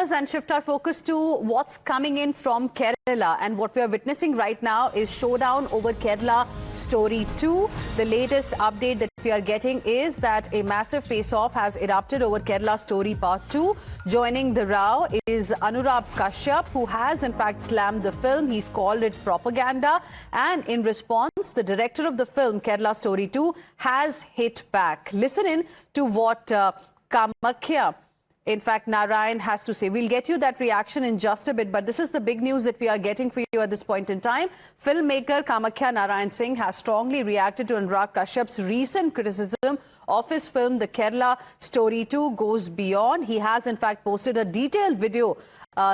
us and shift our focus to what's coming in from Kerala. And what we are witnessing right now is showdown over Kerala Story 2. The latest update that we are getting is that a massive face-off has erupted over Kerala Story Part 2. Joining the row is Anurag Kashyap, who has in fact slammed the film. He's called it propaganda. And in response, the director of the film, Kerala Story 2, has hit back. Listen in to what Kamakhya, in fact, Narayan has to say. We'll get you that reaction in just a bit, but this is the big news that we are getting for you at this point in time. Filmmaker Kamakhya Narayan Singh has strongly reacted to Anurag Kashyap's recent criticism of his film, The Kerala Story 2 Goes Beyond. He has, in fact, posted a detailed video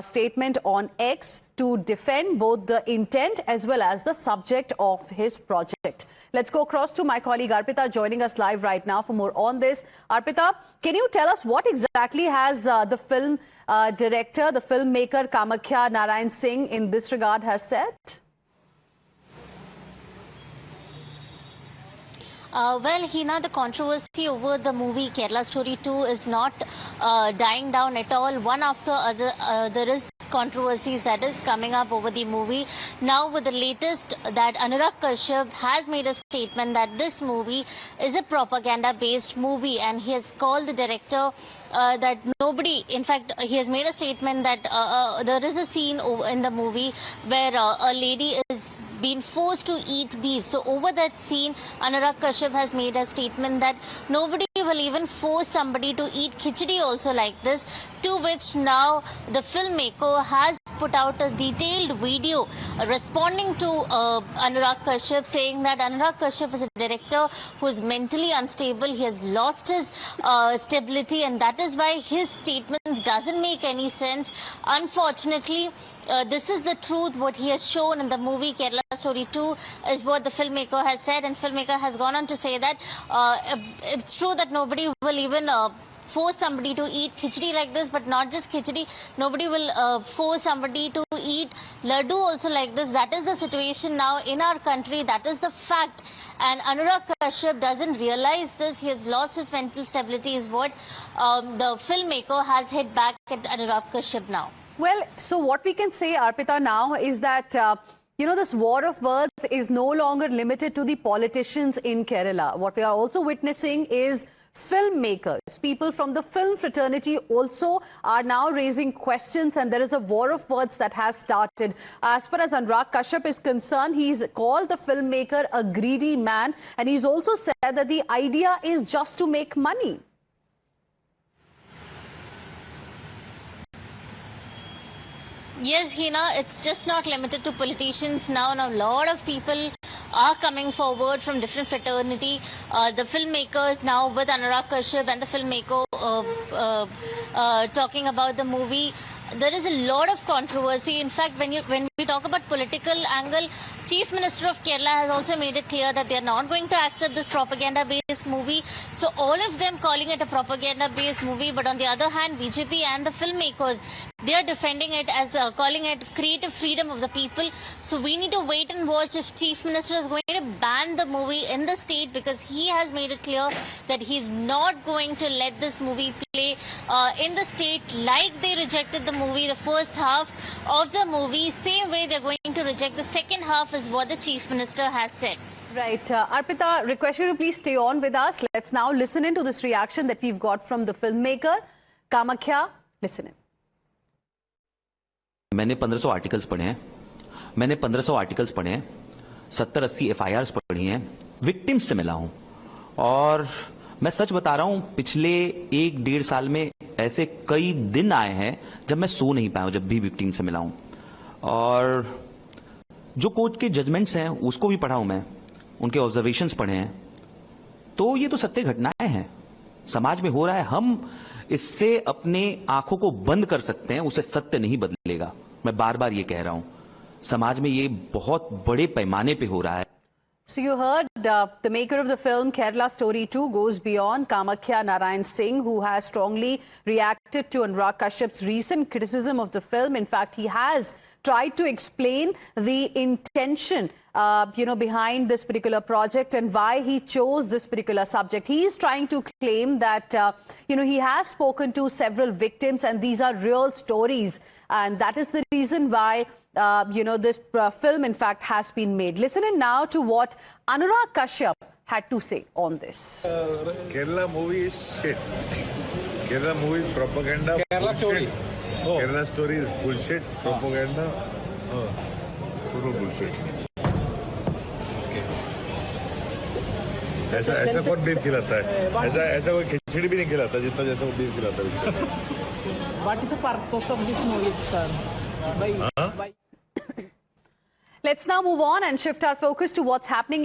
statement on X to defend both the intent as well as the subject of his project. Let's go across to my colleague Arpita joining us live right now for more on this. Arpita, can you tell us what exactly has the film director, the filmmaker Kamakhya Narayan Singh in this regard has said? Well, Hina, the controversy over the movie Kerala Story 2 is not dying down at all. One after other, there is controversies that is coming up over the movie. Now, with the latest, that Anurag Kashyap has made a statement that this movie is a propaganda-based movie, and he has called the director that nobody, in fact, he has made a statement that there is a scene in the movie where a lady is being forced to eat beef. So over that scene, Anurag Kashyap has made a statement that nobody will even force somebody to eat khichdi also like this, to which now the filmmaker has put out a detailed video responding to Anurag Kashyap, saying that Anurag Kashyap is a director who is mentally unstable. He has lost his stability, and that is why his statements doesn't make any sense. Unfortunately, this is the truth. What he has shown in the movie Kerala Story 2 is what the filmmaker has said, and filmmaker has gone on to say that it's true that nobody will even force somebody to eat khichdi like this, but not just khichdi. Nobody will force somebody to eat laddu also like this. That is the situation now in our country. That is the fact. And Anurag Kashyap doesn't realize this. He has lost his mental stability is what the filmmaker has hit back at Anurag Kashyap now. Well, so what we can say, Arpita, now is that, you know, this war of words is no longer limited to the politicians in Kerala. What we are also witnessing is filmmakers, people from the film fraternity also are now raising questions, and there is a war of words that has started. As far as Anurag Kashyap is concerned, he's called the filmmaker a greedy man, and he's also said that the idea is just to make money. Yes, Hina, it's just not limited to politicians now. Now, a lot of people are coming forward from different fraternity. The filmmakers now with Anurag Kashyap and the filmmaker talking about the movie. There is a lot of controversy. In fact, when we talk about political angle, Chief Minister of Kerala has also made it clear that they are not going to accept this propaganda-based movie. So all of them calling it a propaganda-based movie, but on the other hand, BJP and the filmmakers, they are defending it as calling it creative freedom of the people. So we need to wait and watch if Chief Minister is going to ban the movie in the state, because he has made it clear that he is not going to let this movie play in the state like they rejected the movie, the first half of the movie. Same way they're going to reject the second half is what the Chief Minister has said. Right. Arpita, request you to please stay on with us. Let's now listen into this reaction that we've got from the filmmaker. Kamakhya, listen in. मैंने 1500 articles पढ़े हैं, मैंने 1500 articles पढ़े हैं, 70-80 FIRs पढ़ी हैं, victims से मिला हूं, और मैं सच बता रहा हूं, पिछले 1-1.5 साल में ऐसे कई दिन आए हैं जब मैं सो नहीं पाया हूं, जब भी विक्टिम से मिला हूं, और जो कोर्ट के जजमेंट्स हैं उसको भी पढ़ा हूं मैं, उनके ऑब्जर्वेशंस पढ़े हैं, तो ये तो सत्य घटनाएं हैं, समाज में हो रहा है। हम इससे अपने आंखों को बंद कर सकते हैं, उसे सत्य नहीं बदलेगा। मैं बार बार ये कह रहा हूं, समाज में ये बहुत बड़े पैमाने पे हो रहा है। So you heard the maker of the film Kerala Story 2 Goes Beyond, Kamakhya Narayan Singh, who has strongly reacted to Anurag Kashyap's recent criticism of the film. In fact, he has tried to explain the intention behind this particular project and why he chose this particular subject. He is trying to claim that, he has spoken to several victims and these are real stories. And that is the reason why, this film, in fact, has been made. Listen in now to what Anurag Kashyap had to say on this. Kerala movie is shit. Kerala movie is propaganda. Kerala story. Oh. Kerala story is bullshit. Propaganda. Total bullshit. ऐसा कौन beef खिलाता है? ऐसा कोई खिचड़ी भी नहीं खिलाता जितना जैसा वो बीफ खिलाता है. What is the purpose of this movie, sir? By Let's now move on and shift our focus to what's happening